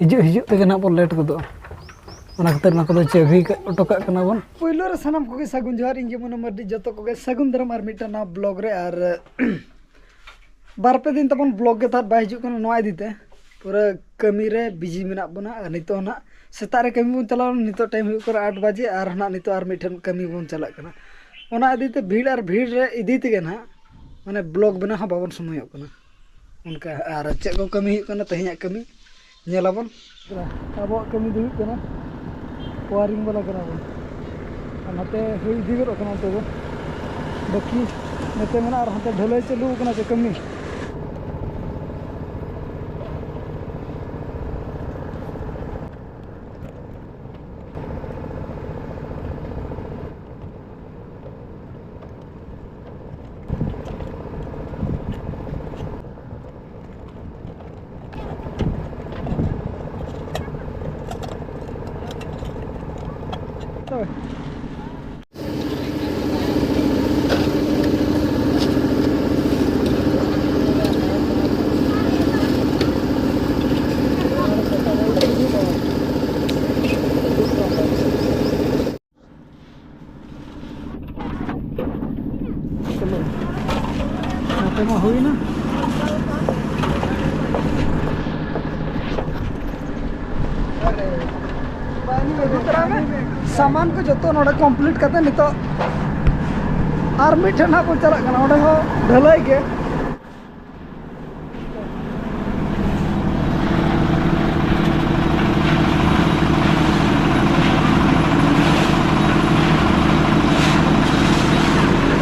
हिजू तक ना बन लेट को चाबी अटोका बन पैलो सामान को सगुन जोहार इन जमन मर्डी जो को सगुन दाराम और मिटना ब्लॉग रे और बारपे दिन तबन ब्लॉग के बै हजूँ इदीते पूरा कमी रे बिजी मेना बना नित ना सेता रे कमी बन चला नित टाइम 8 बजे और ना नित और मिठन कमी बन चलाना ओना इदीते भीड़ और भीड़ रे इदी तेगे ना माने ब्लॉग बना बाबन समय उनका और चेक को कमी तेहना कमी नेलाबन अब कमी दो वायरिंग वाला बन नाते हुईगो बाकी नते में हाते ढलाई चालू कमी हुई ना सामान को जो कंप्लीट करते नित आर्मी ठेन को चलना ढलाई के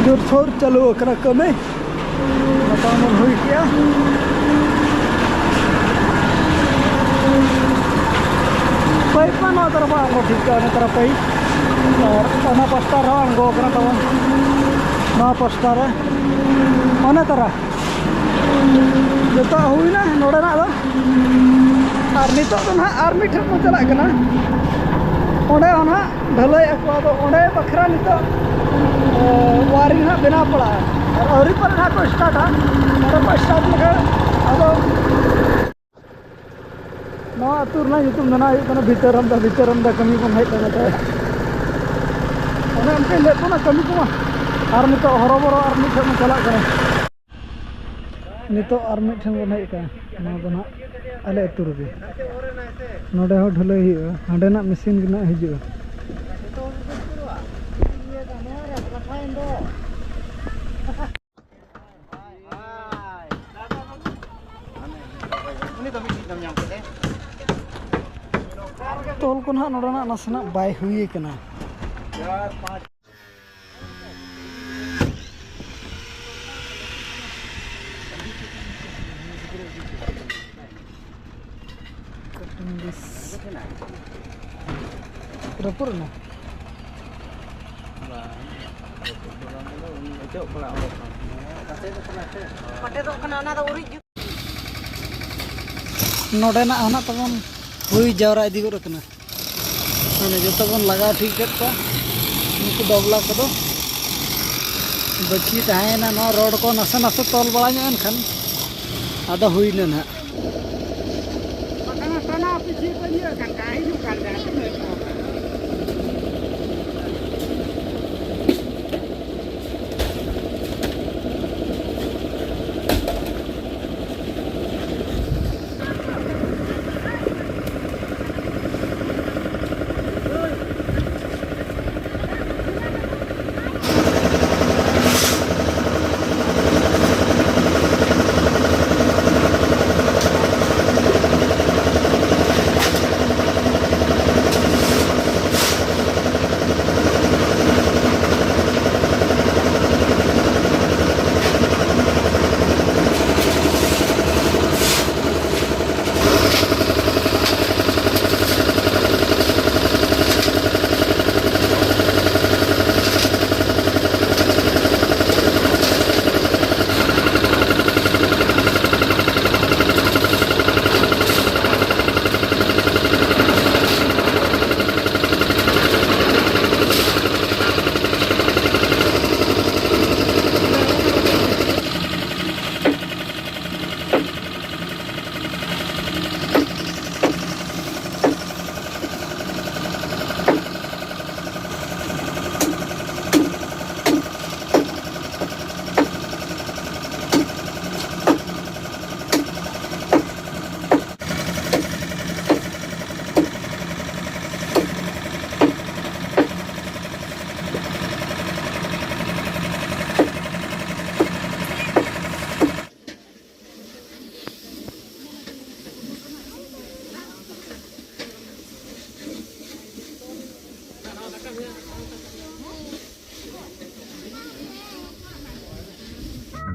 जोर चालू कमी हुई गया पाइप ना तरफ आंगो ठीक तरफ पाइप और पास्टा आंगो तब ना पास्टा तरह जो हुईना नोड़ना और नित आर्मी ठेन को चलना ओंडे ढलाई ओंडे बखरा नित वायरिंग बना पड़ा और अवरी पर को स्टार्ट स्टार्ट लगा अब आतुर भीतरम कमी बन हेतना कमी को और नित हरबरो और मिठन चला नित और मिठन बन हेना आले आतु रे नोडे हो ढलाई हांडेना मशीन गे हिजुआ तोल को ना नासना बाय हुई कना रपुरना नोडेना हना तबन हुई जावरा इदी जो बन लगा ठीक उनको डबला को बची तहना रोड को नासे नासे तल बड़ा एनखान आदा हुईना ना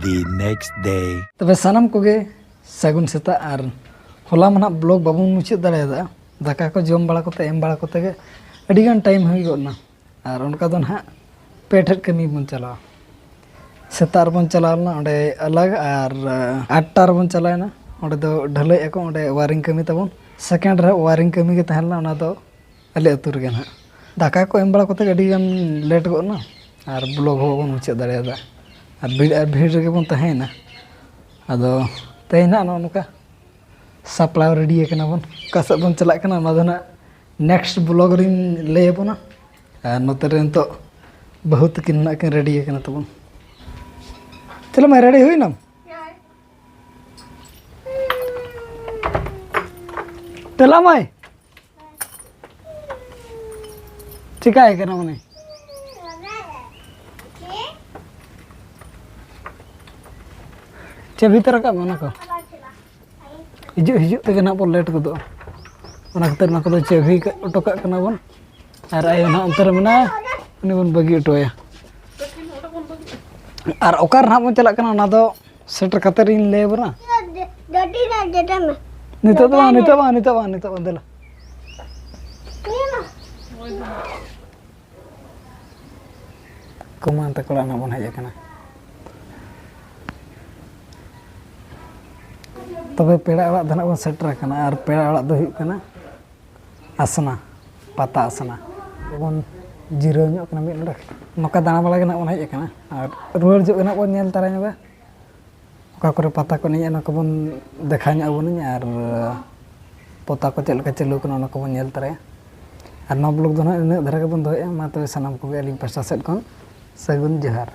the next day. तबे सानाम कोगे सागुन सेता और होला मना ब्लॉग बाबू मुचाद दाड़ा दाका को जम बड़ा कोते एम बड़ा कोते गे अडिगान टाइम हुई गना और उनका दो ना पेठर कमी बन चला सेतार बन चलाना ओंडे अलग और 8टार बन चलाना ओंडे दो ढलई एको ओंडे वारिंग कमी तबन सेकेंड रे वारिंग कमी के तहलना ओना दो अले अतुर गे ना दाका को एम बड़ा कोते अडिगान लेट गना और ब्लॉग हो बन मुचाद दाड़ा और भीड़ रे बन तहेना अदो तेना नोनका सप्लाई रेडी कना बन कसा बन चला कना ना दो ना नेक्स्ट ब्लॉग रिन ले बना और नोते रे तो बहुत किन्ना के रेडी कना तबन चलो मैं रेडी हुई ना चला मैं चिका है कना मने चे भीतर का मना को हिजु हिजु ते ना बन लेट को दो ओना खतर ना को चेभी उटोका कना बन और आयो ना अंतर मना उनी बन बगी उटोया और ओकार ना बन चला कना ना दो सेटर कतर इन ले बना डटी ना जेटा में नितो दला कुमान तक ना बन हज कना तबे पेड़ा अड़ा धना बन सेटर कना और पेड़ा अड़ा दो हुई कना आसना पाता आसना बन जिरो ᱧᱚᱜ कना मिड नडक नोका दाना बड़ा गना बन हज कना और रुआर जो गना बन नेल तारा ᱧᱚᱜᱟ ओका करे पाता को नहीं ना को बन देखा ᱧᱚᱜ बन और पोता को चल का चलू कना ना को बन नेल तारा और नो ब्लॉग दो ना इन धरा के बन दोया मा तबे सनाम को अलिंग पासा सेट कोन सगुन जोहार।